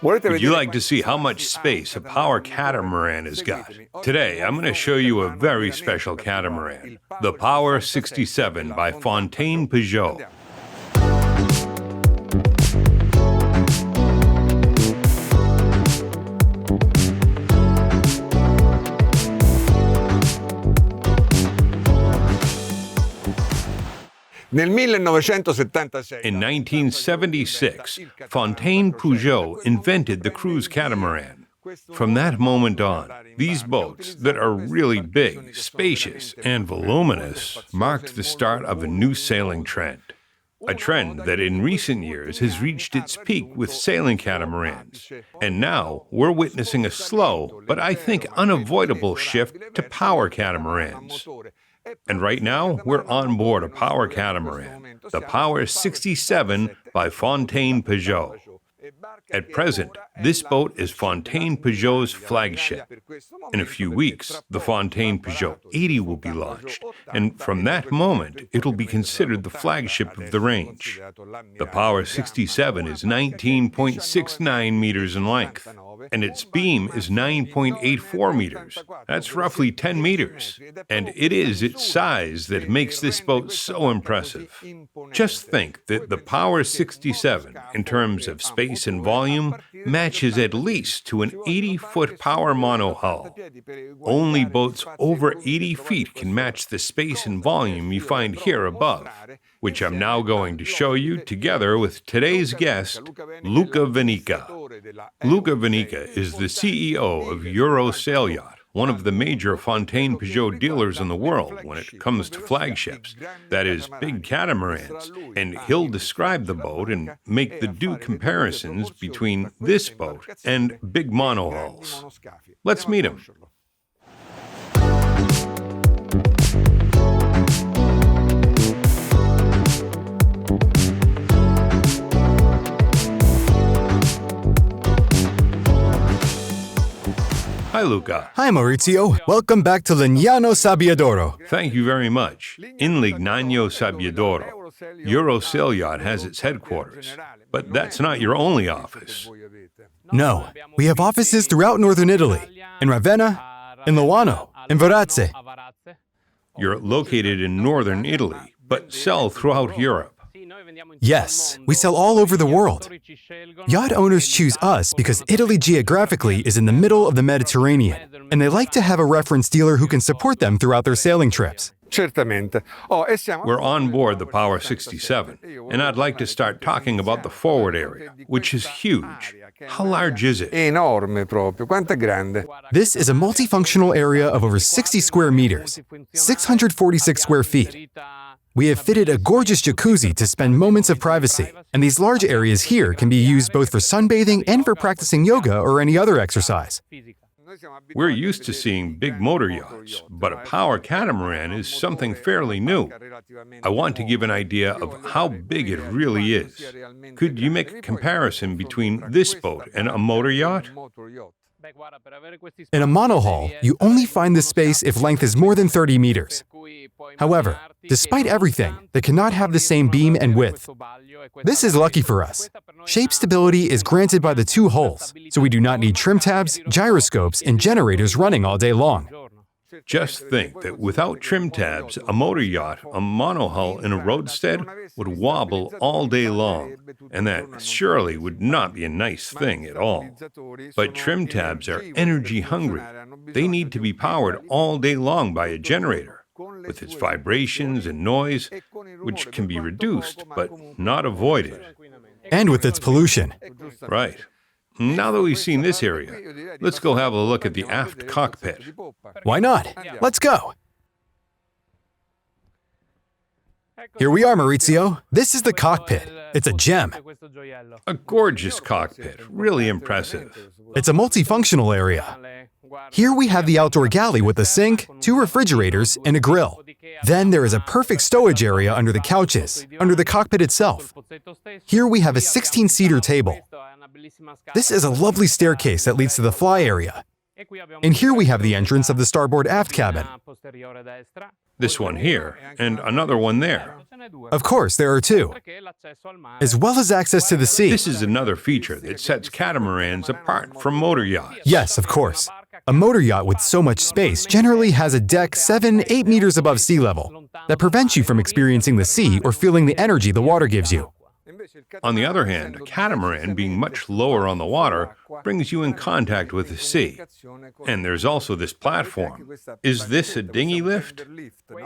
Would you like to see how much space a power catamaran has got? Today, I'm going to show you a very special catamaran, the Power 67 by Fountaine Pajot. In 1976, Fountaine Pajot invented the cruise catamaran. From that moment on, these boats that are really big, spacious, and voluminous marked the start of a new sailing trend. A trend that in recent years has reached its peak with sailing catamarans. And now we're witnessing a slow, but I think unavoidable shift to power catamarans. And right now, we're on board a power catamaran, the Power 67 by Fountaine Pajot. At present, this boat is Fountaine Pajot's flagship. In a few weeks, the Fountaine Pajot 80 will be launched, and from that moment, it'll be considered the flagship of the range. The Power 67 is 19.69 meters in length, and its beam is 9.84 meters. That's roughly 10 meters, and it is its size that makes this boat so impressive. Just think that the Power 67, in terms of space and volume, matches at least to an 80-foot power monohull. Only boats over 80 feet can match the space and volume you find here above, which I'm now going to show you together with today's guest, Luca Venica. Luca Venica is the CEO of Eurosail Yacht, one of the major Fountaine Pajot dealers in the world when it comes to flagships, that is, big catamarans, and he'll describe the boat and make the due comparisons between this boat and big monohulls. Let's meet him. Hi, Luca. Hi, Maurizio. Welcome back to Legnano Sabbiadoro. Thank you very much. In Legnano Sabbiadoro, Eurosail Yacht has its headquarters, but that's not your only office. No, we have offices throughout northern Italy, in Ravenna, in Luano, in Varazze. You're located in northern Italy, but sell throughout Europe. Yes, we sell all over the world. Yacht owners choose us because Italy geographically is in the middle of the Mediterranean, and they like to have a reference dealer who can support them throughout their sailing trips. We're on board the Power 67, and I'd like to start talking about the forward area, which is huge. How large is it? This is a multifunctional area of over 60 square meters, 646 square feet. We have fitted a gorgeous jacuzzi to spend moments of privacy, and these large areas here can be used both for sunbathing and for practicing yoga or any other exercise. We're used to seeing big motor yachts, but a power catamaran is something fairly new. I want to give an idea of how big it really is. Could you make a comparison between this boat and a motor yacht? In a monohull, you only find this space if length is more than 30 meters. However, despite everything, they cannot have the same beam and width. This is lucky for us. Shape stability is granted by the two hulls, so we do not need trim tabs, gyroscopes, and generators running all day long. Just think that without trim tabs, a motor yacht, a monohull in a roadstead, would wobble all day long, and that surely would not be a nice thing at all. But trim tabs are energy hungry. They need to be powered all day long by a generator, with its vibrations and noise, which can be reduced but not avoided. And with its pollution. Right. Now that we've seen this area, let's go have a look at the aft cockpit. Why not? Let's go. Here we are, Maurizio. This is the cockpit. It's a gem. A gorgeous cockpit, really impressive. It's a multifunctional area. Here we have the outdoor galley with a sink, 2 refrigerators, and a grill. Then there is a perfect stowage area under the couches, under the cockpit itself. Here we have a 16-seater table. This is a lovely staircase that leads to the fly area. And here we have the entrance of the starboard aft cabin. This one here, and another one there. Of course, there are two, as well as access to the sea. This is another feature that sets catamarans apart from motor yachts. Yes, of course. A motor yacht with so much space generally has a deck 7-8 meters above sea level that prevents you from experiencing the sea or feeling the energy the water gives you. On the other hand, a catamaran, being much lower on the water, brings you in contact with the sea. And there's also this platform. Is this a dinghy lift?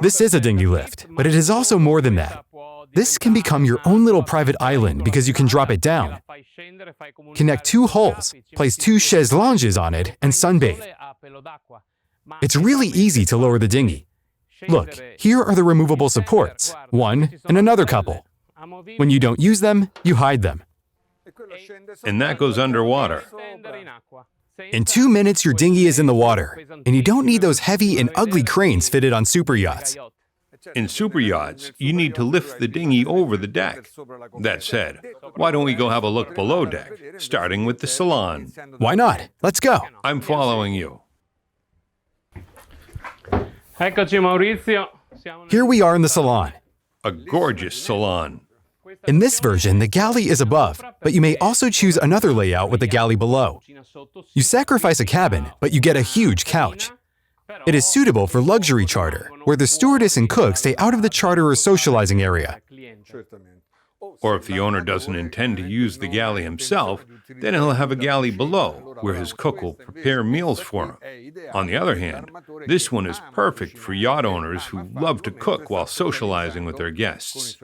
This is a dinghy lift, but it is also more than that. This can become your own little private island because you can drop it down, connect 2 holes, place 2 chaise lounges on it, and sunbathe. It's really easy to lower the dinghy. Look, here are the removable supports, one and another couple. When you don't use them, you hide them. And that goes underwater. In 2 minutes, your dinghy is in the water, and you don't need those heavy and ugly cranes fitted on super yachts. In super yachts, you need to lift the dinghy over the deck. That said, why don't we go have a look below deck, starting with the Salon? Why not? Let's go. I'm following you. Eccoci Maurizio. Here we are in the Salon. A gorgeous salon. In this version, the galley is above, but you may also choose another layout with the galley below. You sacrifice a cabin, but you get a huge couch. It is suitable for luxury charter, where the stewardess and cook stay out of the charterer's socializing area. Or if the owner doesn't intend to use the galley himself, then he'll have a galley below, where his cook will prepare meals for him. On the other hand, this one is perfect for yacht owners who love to cook while socializing with their guests.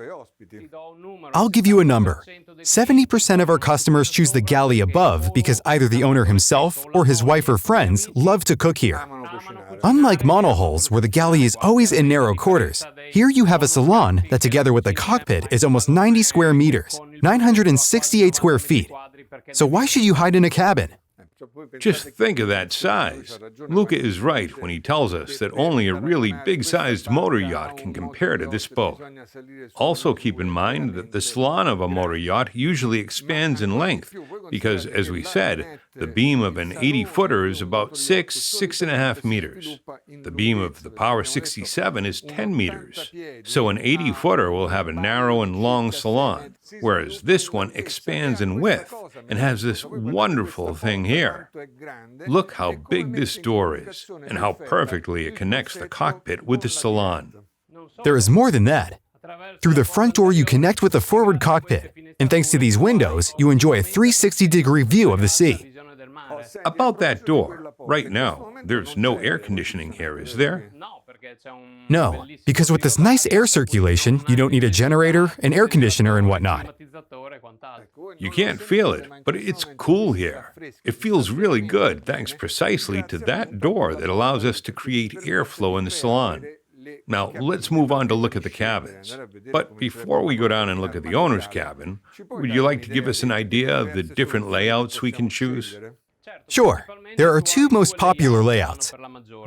I'll give you a number. 70% of our customers choose the galley above because either the owner himself or his wife or friends love to cook here. Unlike monohulls, where the galley is always in narrow quarters, here you have a salon that together with the cockpit is almost 90 square meters, 968 square feet. So why should you hide in a cabin? Just think of that size. Luca is right when he tells us that only a really big-sized motor yacht can compare to this boat. Also keep in mind that the salon of a motor yacht usually expands in length because, as we said, the beam of an 80-footer is about 6.5 meters. The beam of the Power 67 is 10 meters. So an 80-footer will have a narrow and long salon, whereas this one expands in width and has this wonderful thing here. Look how big this door is and how perfectly it connects the cockpit with the salon. There is more than that. Through the front door, you connect with the forward cockpit, and thanks to these windows, you enjoy a 360-degree view of the sea. About that door, right now, there's no air conditioning here, is there? No, because with this nice air circulation, you don't need a generator, an air conditioner, and whatnot. You can't feel it, but it's cool here. It feels really good thanks precisely to that door that allows us to create airflow in the salon. Now, let's move on to look at the cabins. But before we go down and look at the owner's cabin, would you like to give us an idea of the different layouts we can choose? Sure. There are 2 most popular layouts,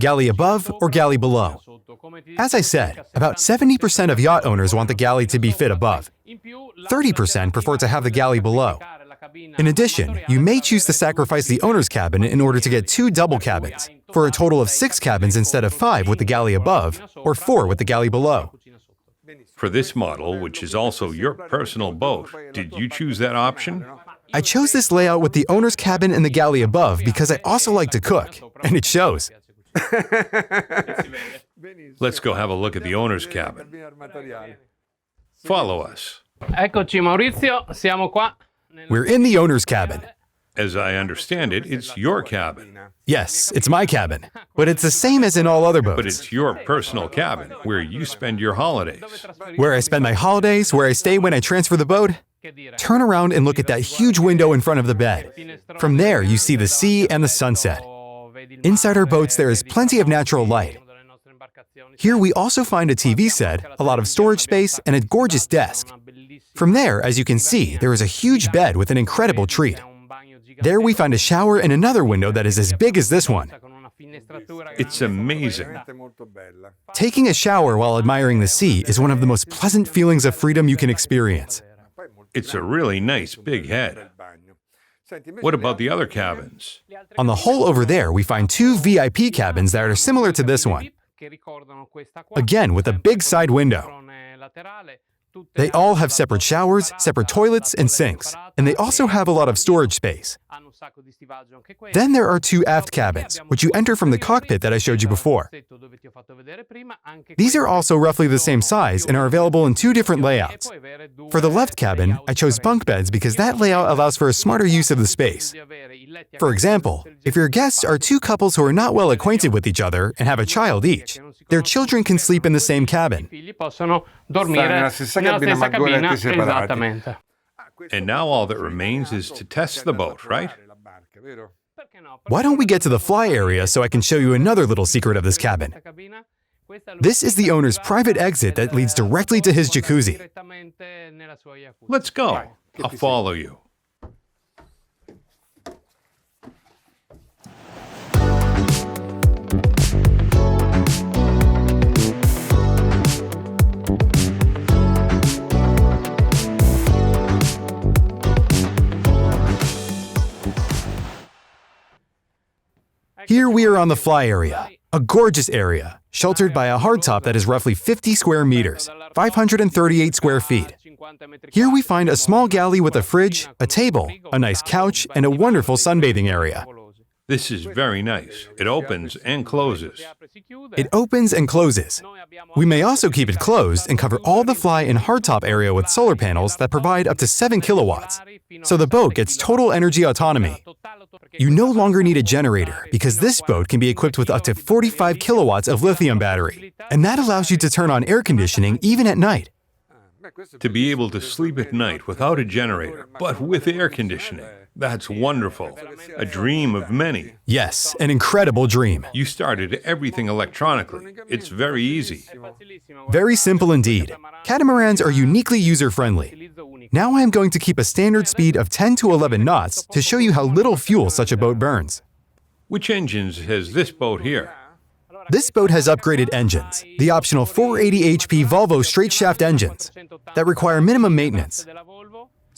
galley above or galley below. As I said, about 70% of yacht owners want the galley to be fit above. 30% prefer to have the galley below. In addition, you may choose to sacrifice the owner's cabin in order to get 2 double cabins, for a total of 6 cabins instead of 5 with the galley above, or 4 with the galley below. For this model, which is also your personal boat, did you choose that option? I chose this layout with the owner's cabin and the galley above because I also like to cook, and it shows. Let's go have a look at the owner's cabin. Follow us. Eccoci Maurizio, siamo qua. We're in the owner's cabin. As I understand it, it's your cabin. Yes, it's my cabin, but it's the same as in all other boats. But it's your personal cabin, where you spend your holidays. Where I spend my holidays, where I stay when I transfer the boat. Turn around and look at that huge window in front of the bed. From there, you see the sea and the sunset. Inside our boats, there is plenty of natural light. Here we also find a TV set, a lot of storage space, and a gorgeous desk. From there, as you can see, there is a huge bed with an incredible treat. There we find a shower and another window that is as big as this one. It's amazing. Taking a shower while admiring the sea is one of the most pleasant feelings of freedom you can experience. It's a really nice big head. What about the other cabins? On the hull over there, we find 2 VIP cabins that are similar to this one. Again, with a big side window. They all have separate showers, separate toilets, and sinks, and they also have a lot of storage space. Then there are two aft cabins, which you enter from the cockpit that I showed you before. These are also roughly the same size and are available in two different layouts. For the left cabin, I chose bunk beds because that layout allows for a smarter use of the space. For example, if your guests are two couples who are not well acquainted with each other and have a child each, their children can sleep in the same cabin. And now all that remains is to test the boat, right? Why don't we get to the fly area so I can show you another little secret of this cabin? This is the owner's private exit that leads directly to his jacuzzi. Let's go. I'll follow you. Here we are on the fly area, a gorgeous area, sheltered by a hardtop that is roughly 50 square meters, 538 square feet. Here we find a small galley with a fridge, a table, a nice couch, and a wonderful sunbathing area. This is very nice. It opens and closes. It opens and closes. We may also keep it closed and cover all the fly and hardtop area with solar panels that provide up to 7 kilowatts, so the boat gets total energy autonomy. You no longer need a generator because this boat can be equipped with up to 45 kilowatts of lithium battery, and that allows you to turn on air conditioning even at night. To be able to sleep at night without a generator, but with air conditioning. That's wonderful. A dream of many. Yes, an incredible dream. You started everything electronically. It's very easy. Very simple indeed. Catamarans are uniquely user-friendly. Now I am going to keep a standard speed of 10 to 11 knots to show you how little fuel such a boat burns. Which engines has this boat here? This boat has upgraded engines, the optional 480 HP Volvo straight-shaft engines that require minimum maintenance.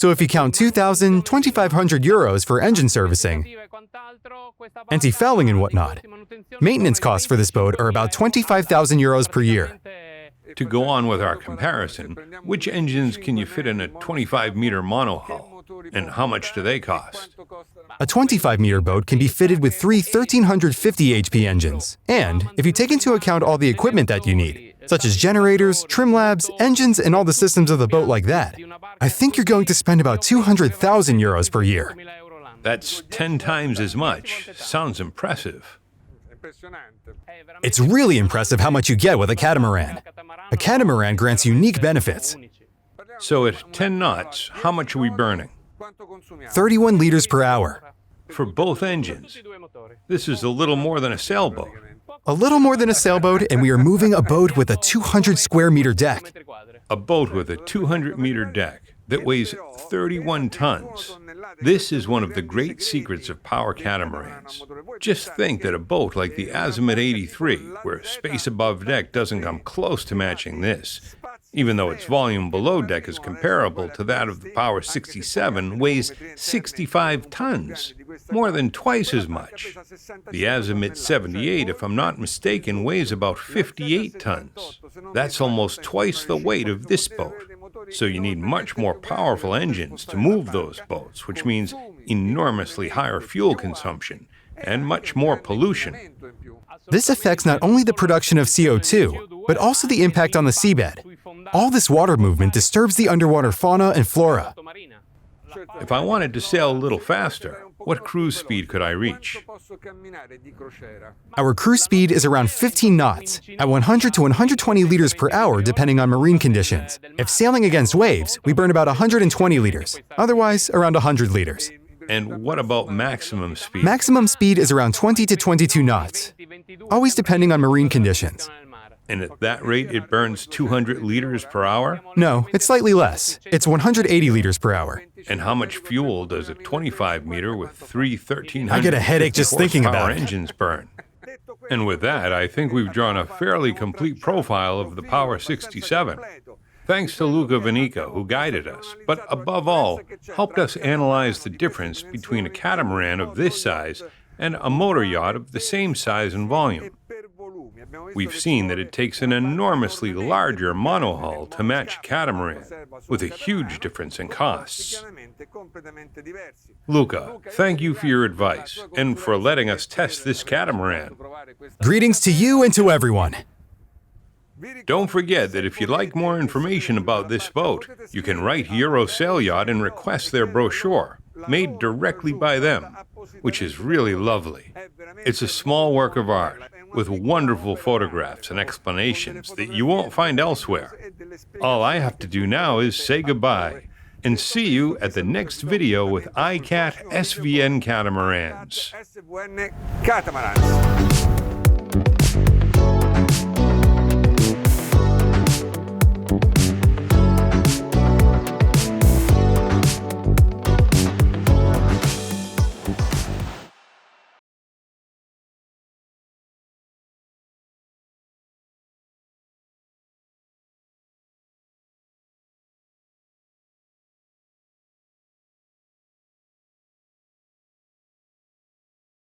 So if you count 2,000, 2,500 euros for engine servicing, anti-fouling and whatnot, maintenance costs for this boat are about 25,000 euros per year. To go on with our comparison, which engines can you fit in a 25-meter monohull? And how much do they cost? A 25-meter boat can be fitted with three 1,350 HP engines. And if you take into account all the equipment that you need, such as generators, trim labs, engines, and all the systems of the boat like that, I think you're going to spend about 200,000 euros per year. That's 10 times as much. Sounds impressive. It's really impressive how much you get with a catamaran. A catamaran grants unique benefits. So at 10 knots, how much are we burning? 31 liters per hour. For both engines. This is a little more than a sailboat. A little more than a sailboat, and we are moving a boat with a 200 square meter deck. A boat with a 200-meter deck that weighs 31 tons. This is one of the great secrets of power catamarans. Just think that a boat like the Azimut 83, where space above deck doesn't come close to matching this, even though its volume below deck is comparable to that of the Power 67, weighs 65 tons, more than twice as much. The Azimut 78, if I'm not mistaken, weighs about 58 tons. That's almost twice the weight of this boat. So you need much more powerful engines to move those boats, which means enormously higher fuel consumption and much more pollution. This affects not only the production of CO2, but also the impact on the seabed. All this water movement disturbs the underwater fauna and flora. If I wanted to sail a little faster, what cruise speed could I reach? Our cruise speed is around 15 knots, at 100 to 120 liters per hour depending on marine conditions. If sailing against waves, we burn about 120 liters, otherwise around 100 liters. And what about maximum speed? Maximum speed is around 20 to 22 knots, always depending on marine conditions. And at that rate, it burns 200 liters per hour? No, it's slightly less. It's 180 liters per hour. And how much fuel does a 25-meter with three 1,300 I get a headache just thinking about it. engines burn? And with that, I think we've drawn a fairly complete profile of the Power 67. Thanks to Luca Venica, who guided us, but above all, helped us analyze the difference between a catamaran of this size and a motor yacht of the same size and volume. We've seen that it takes an enormously larger monohull to match a catamaran, with a huge difference in costs. Luca, thank you for your advice and for letting us test this catamaran. Greetings to you and to everyone. Don't forget that if you'd like more information about this boat, you can write Eurosail Yacht and request their brochure, made directly by them, which is really lovely. It's a small work of art, with wonderful photographs and explanations that you won't find elsewhere. All I have to do now is say goodbye, and see you at the next video with iCAT SVN Catamarans. SVN Catamarans.